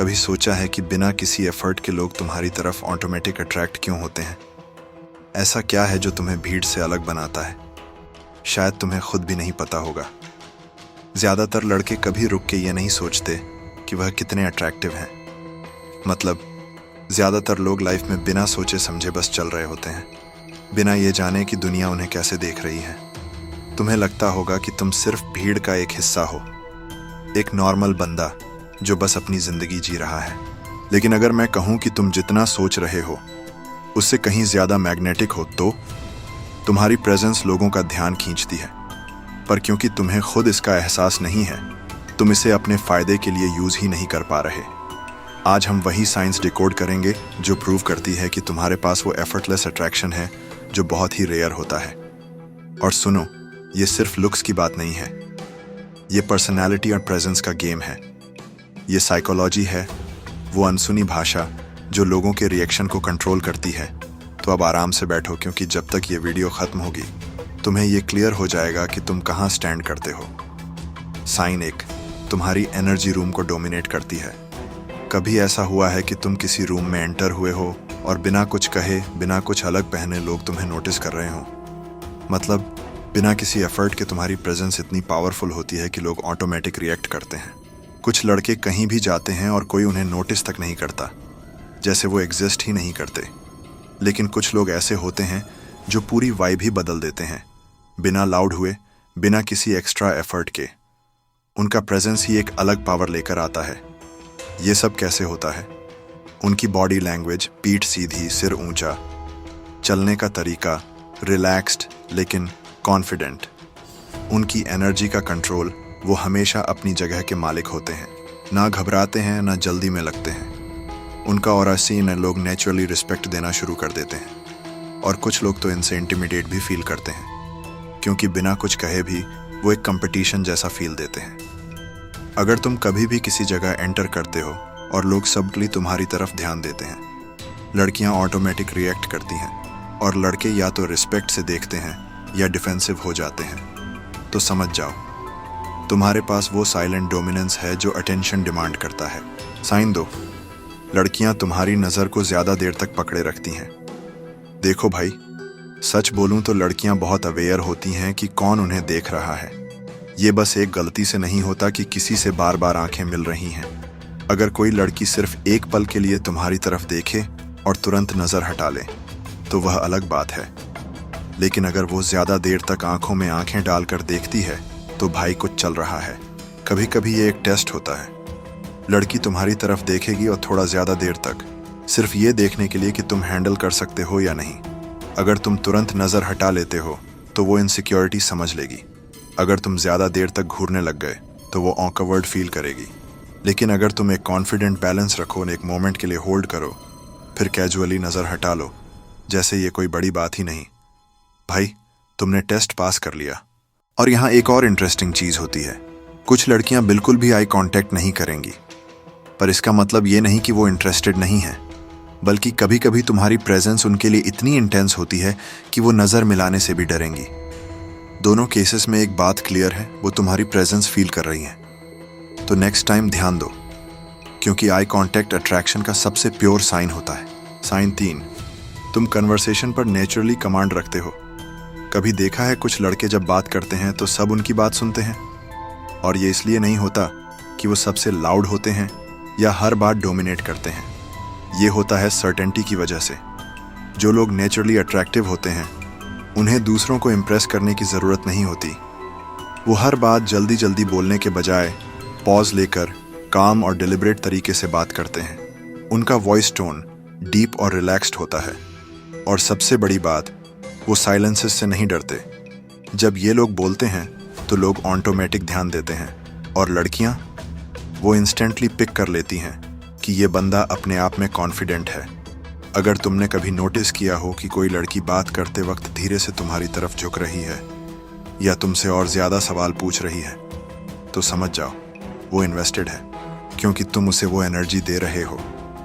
कभी सोचा है कि बिना किसी एफर्ट के लोग तुम्हारी तरफ ऑटोमेटिक अट्रैक्ट क्यों होते हैं? ऐसा क्या है जो तुम्हें भीड़ से अलग बनाता है? शायद तुम्हें खुद भी नहीं पता होगा। ज़्यादातर लड़के कभी रुक के ये नहीं सोचते कि वह कितने अट्रैक्टिव हैं। मतलब ज़्यादातर लोग लाइफ में बिना सोचे समझे बस चल रहे होते हैं, बिना ये जाने कि दुनिया उन्हें कैसे देख रही है। तुम्हें लगता होगा कि तुम सिर्फ भीड़ का एक हिस्सा हो, एक नॉर्मल बंदा जो बस अपनी ज़िंदगी जी रहा है। लेकिन अगर मैं कहूँ कि तुम जितना सोच रहे हो उससे कहीं ज़्यादा मैग्नेटिक हो, तो तुम्हारी प्रेजेंस लोगों का ध्यान खींचती है। पर क्योंकि तुम्हें खुद इसका एहसास नहीं है, तुम इसे अपने फ़ायदे के लिए यूज़ ही नहीं कर पा रहे। आज हम वही साइंस डिकोड करेंगे जो प्रूव करती है कि तुम्हारे पास वो एफर्टलेस अट्रैक्शन है जो बहुत ही रेयर होता है। और सुनो, ये सिर्फ लुक्स की बात नहीं है, ये पर्सनैलिटी और प्रेजेंस का गेम है। ये साइकोलॉजी है, वो अनसुनी भाषा जो लोगों के रिएक्शन को कंट्रोल करती है। तो अब आराम से बैठो, क्योंकि जब तक ये वीडियो ख़त्म होगी तुम्हें ये क्लियर हो जाएगा कि तुम कहाँ स्टैंड करते हो। साइन 1, तुम्हारी एनर्जी रूम को डोमिनेट करती है। कभी ऐसा हुआ है कि तुम किसी रूम में एंटर हुए हो और बिना कुछ कहे, बिना कुछ अलग पहने लोग तुम्हें नोटिस कर रहे हो? मतलब बिना किसी एफर्ट के तुम्हारी प्रेजेंस इतनी पावरफुल होती है कि लोग ऑटोमेटिक रिएक्ट करते हैं। कुछ लड़के कहीं भी जाते हैं और कोई उन्हें नोटिस तक नहीं करता, जैसे वो एग्जिस्ट ही नहीं करते। लेकिन कुछ लोग ऐसे होते हैं जो पूरी वाइब ही बदल देते हैं, बिना लाउड हुए, बिना किसी एक्स्ट्रा एफर्ट के। उनका प्रेजेंस ही एक अलग पावर लेकर आता है। ये सब कैसे होता है? उनकी बॉडी लैंग्वेज, पीठ सीधी, सिर ऊंचा, चलने का तरीका रिलैक्स्ड लेकिन कॉन्फिडेंट, उनकी एनर्जी का कंट्रोल, वो हमेशा अपनी जगह के मालिक होते हैं, ना घबराते हैं ना जल्दी में लगते हैं। उनका ऑरा सीन लोग नेचुरली रिस्पेक्ट देना शुरू कर देते हैं। और कुछ लोग तो इनसे इंटिमिडेट भी फील करते हैं, क्योंकि बिना कुछ कहे भी वो एक कंपटीशन जैसा फील देते हैं। अगर तुम कभी भी किसी जगह एंटर करते हो और लोग सबटली तुम्हारी तरफ ध्यान देते हैं, लड़कियां ऑटोमेटिक रिएक्ट करती हैं और लड़के या तो रिस्पेक्ट से देखते हैं या डिफेंसिव हो जाते हैं, तो समझ जाओ तुम्हारे पास वो साइलेंट डोमिनेंस है जो अटेंशन डिमांड करता है। साइन 2, लड़कियां तुम्हारी नज़र को ज़्यादा देर तक पकड़े रखती हैं। देखो भाई, सच बोलूं तो लड़कियां बहुत अवेयर होती हैं कि कौन उन्हें देख रहा है। ये बस एक गलती से नहीं होता कि किसी से बार बार आंखें मिल रही हैं। अगर कोई लड़की सिर्फ एक पल के लिए तुम्हारी तरफ देखे और तुरंत नज़र हटा ले तो वह अलग बात है। लेकिन अगर वो ज़्यादा देर तक आंखों में आंखें डालकर देखती है तो भाई कुछ चल रहा है। कभी कभी ये एक टेस्ट होता है। लड़की तुम्हारी तरफ देखेगी और थोड़ा ज़्यादा देर तक, सिर्फ ये देखने के लिए कि तुम हैंडल कर सकते हो या नहीं। अगर तुम तुरंत नज़र हटा लेते हो तो वो इनसिक्योरिटी समझ लेगी। अगर तुम ज़्यादा देर तक घूरने लग गए तो वो ऑकवर्ड फील करेगी। लेकिन अगर तुम एक कॉन्फिडेंट बैलेंस रखो, एक मोमेंट के लिए होल्ड करो, फिर कैजुअली नज़र हटा लो, जैसे ये कोई बड़ी बात ही नहीं, भाई तुमने टेस्ट पास कर लिया। और यहाँ एक और इंटरेस्टिंग चीज़ होती है, कुछ लड़कियाँ बिल्कुल भी आई कांटेक्ट नहीं करेंगी, पर इसका मतलब ये नहीं कि वो इंटरेस्टेड नहीं है, बल्कि कभी कभी तुम्हारी प्रेजेंस उनके लिए इतनी इंटेंस होती है कि वो नज़र मिलाने से भी डरेंगी। दोनों केसेस में एक बात क्लियर है, वो तुम्हारी प्रेजेंस फील कर रही हैं। तो नेक्स्ट टाइम ध्यान दो, क्योंकि आई कांटेक्ट अट्रैक्शन का सबसे प्योर साइन होता है। साइन 3, तुम कन्वर्सेशन पर नेचुरली कमांड रखते हो। कभी देखा है कुछ लड़के जब बात करते हैं तो सब उनकी बात सुनते हैं, और ये इसलिए नहीं होता कि वो सबसे लाउड होते हैं या हर बात डोमिनेट करते हैं। ये होता है सर्टेनिटी की वजह से। जो लोग नेचुरली अट्रैक्टिव होते हैं उन्हें दूसरों को इम्प्रेस करने की ज़रूरत नहीं होती। वो हर बात जल्दी जल्दी बोलने के बजाय पॉज लेकर काम और डिलिब्रेट तरीके से बात करते हैं। उनका वॉइस टोन डीप और रिलैक्स्ड होता है। और सबसे बड़ी बात, वो साइलेंसेस से नहीं डरते। जब ये लोग बोलते हैं तो लोग ऑटोमेटिक ध्यान देते हैं, और लड़कियां वो इंस्टेंटली पिक कर लेती हैं कि ये बंदा अपने आप में कॉन्फिडेंट है। अगर तुमने कभी नोटिस किया हो कि कोई लड़की बात करते वक्त धीरे से तुम्हारी तरफ झुक रही है या तुमसे और ज़्यादा सवाल पूछ रही है, तो समझ जाओ वो इन्वेस्टेड है, क्योंकि तुम उसे वो एनर्जी दे रहे हो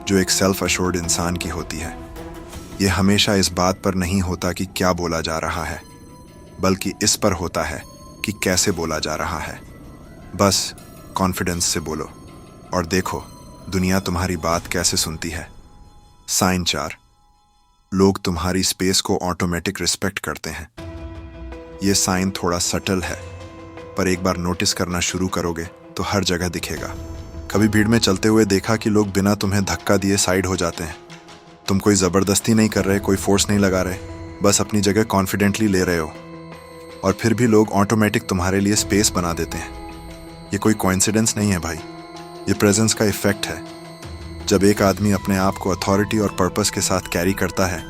जो एक सेल्फ अश्योर्ड इंसान की होती है। ये हमेशा इस बात पर नहीं होता कि क्या बोला जा रहा है, बल्कि इस पर होता है कि कैसे बोला जा रहा है। बस कॉन्फिडेंस से बोलो और देखो दुनिया तुम्हारी बात कैसे सुनती है। साइन 4, लोग तुम्हारी स्पेस को ऑटोमेटिक रिस्पेक्ट करते हैं। ये साइन थोड़ा सटल है, पर एक बार नोटिस करना शुरू करोगे तो हर जगह दिखेगा। कभी भीड़ में चलते हुए देखा कि लोग बिना तुम्हें धक्का दिए साइड हो जाते हैं। तुम कोई ज़बरदस्ती नहीं कर रहे, कोई फोर्स नहीं लगा रहे, बस अपनी जगह कॉन्फिडेंटली ले रहे हो, और फिर भी लोग ऑटोमेटिक तुम्हारे लिए स्पेस बना देते हैं। ये कोई कोइंसिडेंस नहीं है भाई, ये प्रेजेंस का इफेक्ट है। जब एक आदमी अपने आप को अथॉरिटी और पर्पस के साथ कैरी करता है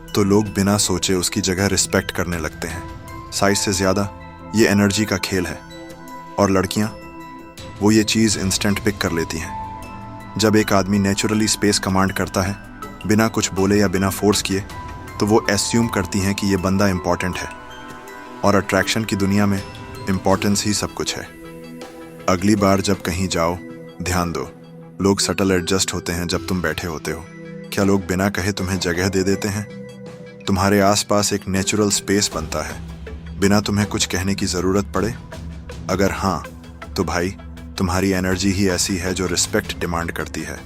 तो लोग बिना सोचे उसकी जगह रिस्पेक्ट करने लगते हैं। साइज से ज़्यादा ये एनर्जी का खेल है, और लड़कियां वो ये चीज़ इंस्टेंट पिक कर लेती हैं। जब एक आदमी नेचुरली स्पेस कमांड करता है बिना कुछ बोले या बिना फोर्स किए, तो वो एस्यूम करती हैं कि ये बंदा इम्पॉर्टेंट है, और अट्रैक्शन की दुनिया में इम्पॉर्टेंस ही सब कुछ है। अगली बार जब कहीं जाओ, ध्यान दो, लोग सटल एडजस्ट होते हैं जब तुम बैठे होते हो। क्या लोग बिना कहे तुम्हें जगह दे देते हैं? तुम्हारे आसपास एक नेचुरल स्पेस बनता है बिना तुम्हें कुछ कहने की ज़रूरत पड़े। अगर हाँ, तो भाई तुम्हारी एनर्जी ही ऐसी है जो रिस्पेक्ट डिमांड करती है।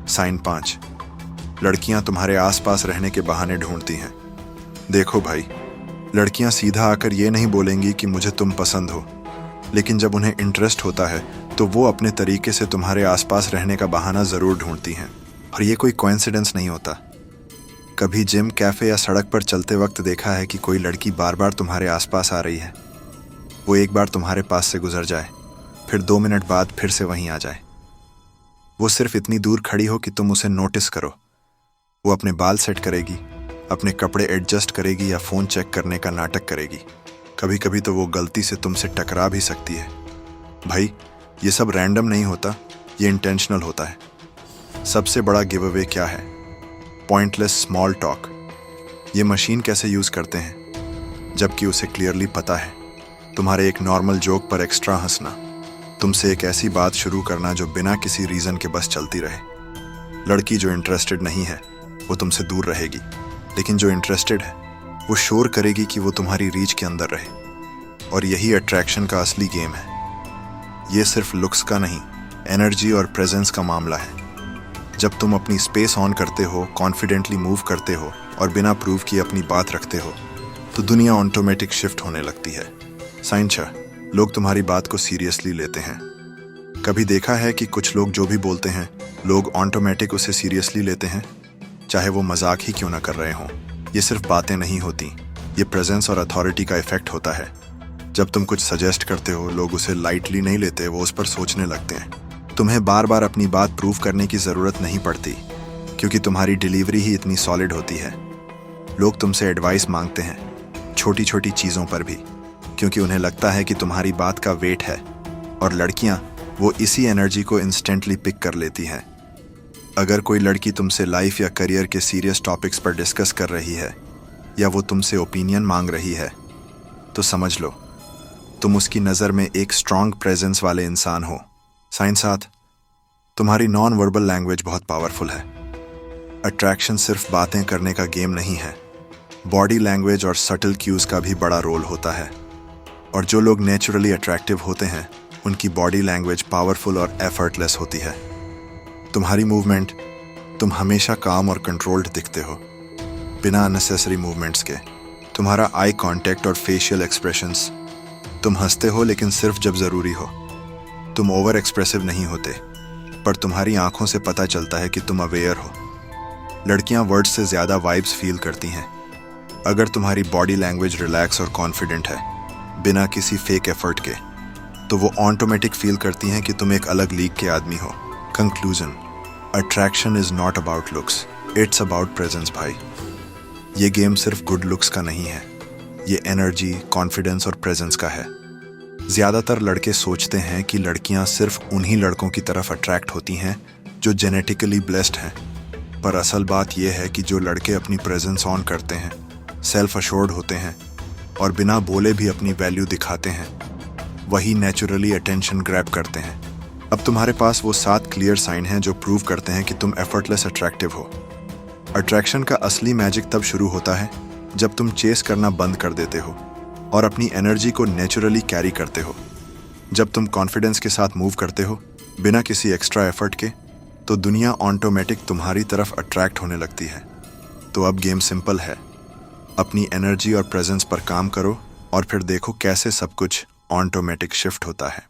साइन 5, लड़कियां तुम्हारे आसपास रहने के बहाने ढूंढती हैं। देखो भाई, लड़कियां सीधा आकर ये नहीं बोलेंगी कि मुझे तुम पसंद हो, लेकिन जब उन्हें इंटरेस्ट होता है तो वो अपने तरीके से तुम्हारे आसपास रहने का बहाना ज़रूर ढूंढती हैं। और ये कोई कोइंसिडेंस नहीं होता। कभी जिम, कैफ़े या सड़क पर चलते वक्त देखा है कि कोई लड़की बार बार तुम्हारे आसपास आ रही है। वो एक बार तुम्हारे पास से गुजर जाए, फिर 2 मिनट बाद फिर से वहीं आ जाए। वो सिर्फ इतनी दूर खड़ी हो कि तुम उसे नोटिस करो। वो अपने बाल सेट करेगी, अपने कपड़े एडजस्ट करेगी या फ़ोन चेक करने का नाटक करेगी। कभी कभी तो वो गलती से तुमसे टकरा भी सकती है। भाई, ये सब रैंडम नहीं होता, ये इंटेंशनल होता है। सबसे बड़ा गिव अवे क्या है? Pointless small talk. ये मशीन कैसे यूज़ करते हैं, जबकि उसे क्लियरली पता है तुम्हारे एक नॉर्मल जोक पर एक्स्ट्रा हंसना, तुमसे एक ऐसी बात शुरू करना जो बिना किसी रीज़न के बस चलती रहे। लड़की जो इंटरेस्टेड नहीं है वो तुमसे दूर रहेगी, लेकिन जो इंटरेस्टेड है वो शोर करेगी कि वो तुम्हारी रीच के अंदर रहे। और यही अट्रैक्शन का असली गेम है। ये सिर्फ लुक्स का नहीं, एनर्जी और प्रेजेंस का मामला है। जब तुम अपनी स्पेस ऑन करते हो, कॉन्फिडेंटली मूव करते हो और बिना प्रूव किए अपनी बात रखते हो, तो दुनिया ऑटोमेटिक शिफ्ट होने लगती है। साइन 6, लोग तुम्हारी बात को सीरियसली लेते हैं। कभी देखा है कि कुछ लोग जो भी बोलते हैं, लोग ऑटोमेटिक उसे सीरियसली लेते हैं, चाहे वो मजाक ही क्यों ना कर रहे हों। ये सिर्फ बातें नहीं होती, ये प्रेजेंस और अथॉरिटी का इफेक्ट होता है। जब तुम कुछ सजेस्ट करते हो, लोग उसे लाइटली नहीं लेते, वो उस पर सोचने लगते हैं। तुम्हें बार बार अपनी बात प्रूव करने की ज़रूरत नहीं पड़ती, क्योंकि तुम्हारी डिलीवरी ही इतनी सॉलिड होती है। लोग तुमसे एडवाइस मांगते हैं, छोटी छोटी चीज़ों पर भी, क्योंकि उन्हें लगता है कि तुम्हारी बात का वेट है। और लड़कियां वो इसी एनर्जी को इंस्टेंटली पिक कर लेती हैं। अगर कोई लड़की तुमसे लाइफ या करियर के सीरियस टॉपिक्स पर डिस्कस कर रही है, या वो तुमसे ओपिनियन मांग रही है, तो समझ लो तुम उसकी नज़र में एक स्ट्रॉन्ग प्रेजेंस वाले इंसान हो। साइन 7, तुम्हारी नॉन वर्बल लैंग्वेज बहुत पावरफुल है। अट्रैक्शन सिर्फ बातें करने का गेम नहीं है, बॉडी लैंग्वेज और सटल क्यूज का भी बड़ा रोल होता है। और जो लोग नेचुरली अट्रैक्टिव होते हैं, उनकी बॉडी लैंग्वेज पावरफुल और एफर्टलेस होती है। तुम्हारी मूवमेंट, तुम हमेशा काम और कंट्रोल्ड दिखते हो, बिना अननेसेसरी मूवमेंट्स के। तुम्हारा आई कांटेक्ट और फेशियल एक्सप्रेशंस, तुम हंसते हो लेकिन सिर्फ जब ज़रूरी हो। तुम ओवर एक्सप्रेसिव नहीं होते, पर तुम्हारी आंखों से पता चलता है कि तुम अवेयर हो। लड़कियां वर्ड्स से ज़्यादा वाइब्स फील करती हैं। अगर तुम्हारी बॉडी लैंग्वेज रिलैक्स और कॉन्फिडेंट है, बिना किसी फेक एफर्ट के, तो वो ऑटोमेटिक फील करती हैं कि तुम एक अलग लीग के आदमी हो। Conclusion, attraction is not about looks, it's about presence भाई। ये गेम सिर्फ गुड लुक्स का नहीं है, ये एनर्जी, कॉन्फिडेंस और प्रेजेंस का है। ज़्यादातर लड़के सोचते हैं कि लड़कियां सिर्फ उन्हीं लड़कों की तरफ अट्रैक्ट होती हैं जो जेनेटिकली ब्लेस्ड हैं, पर असल बात यह है कि जो लड़के अपनी प्रेजेंस ऑन करते हैं, सेल्फ अश्योर्ड होते हैं और बिना बोले भी अपनी वैल्यू दिखाते हैं, वही नेचुरली अटेंशन ग्रैब करते हैं। अब तुम्हारे पास वो 7 क्लियर साइन हैं जो प्रूव करते हैं कि तुम एफर्टलेस अट्रैक्टिव हो। अट्रैक्शन का असली मैजिक तब शुरू होता है जब तुम चेस करना बंद कर देते हो और अपनी एनर्जी को नेचुरली कैरी करते हो। जब तुम कॉन्फिडेंस के साथ मूव करते हो, बिना किसी एक्स्ट्रा एफर्ट के, तो दुनिया ऑटोमेटिक तुम्हारी तरफ अट्रैक्ट होने लगती है। तो अब गेम सिंपल है, अपनी एनर्जी और प्रेजेंस पर काम करो और फिर देखो कैसे सब कुछ ऑटोमेटिक शिफ्ट होता है।